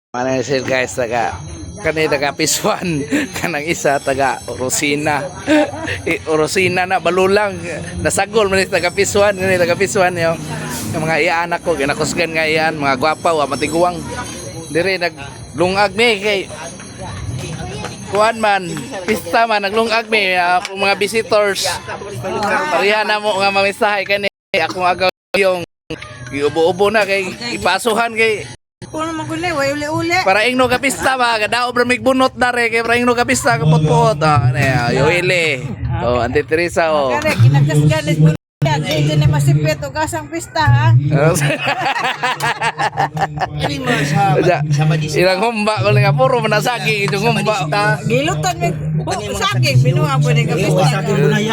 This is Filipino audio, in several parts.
Ano sir guys, taga Piswan kanang isa taga Rosina. Rosina na balulang nasagol man taga Piswan, taga Piswan yo. Yung mga iaanak ko ginakusgan nga iyan, mga gwapa wa matiguang. Dire naglungag mi kay kuan man, pista man naglungag mi mga visitors. Pariha na mo nga mamisahay kani akong agaw yung iubo-ubo na kay ipasuhan kay Kuno man gulay, way uli-uli. para ingno ka pista ba, daog ra mig bunot na re kay para ingno ka pista kapot-pot. Yo ile. Oh, Auntie Teresa oh. Kare kinakasganis mo yan. Hindi na masipit o kasang pista ha. Ilang humba ko nga puro manasagi itong humba. Gilutan mo saging binuha po ni kapista.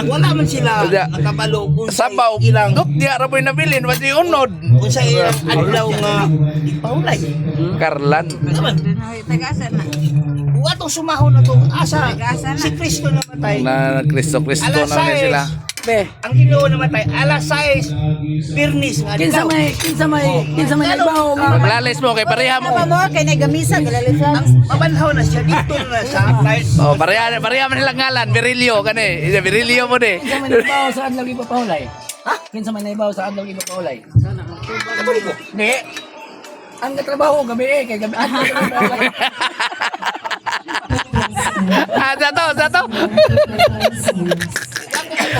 Wala man sila nakabalo kung Sabaw ilang dot diya ra poy nabilin pati unod. kung sa ilang adlaw nga paulay. Karlan. Tagasan na. Atong sumahon na to asa Tagasan na. si Kristo namatay. Na Kristo na na sila. Ang Ginoo namatay alas 6 Birnis nga Kinsa may nagbaho nga Maglalis mo kay pareha mo. Ano mo kay nagamisa galalisan. mabanhaw na siya dito na sa flight. Oh, pareha man nilang ngalan, Virilio kani. Virilio mo de. kinsa may nagbaho sa adlaw ipapahulay. Ha? Kinsa may nagbaho sa adlaw ipapahulay. Di. Ang trabaho gabi kay gabi. Sato.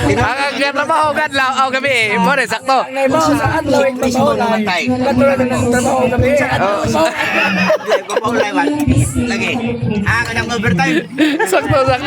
Ang trabaho gadlaw o gabi mo re sakto. Nagbaho sa adlaw ipapahulay. Katulad ng trabaho gabi. Paulay man. Lagi. Kanang overtime. Sakto.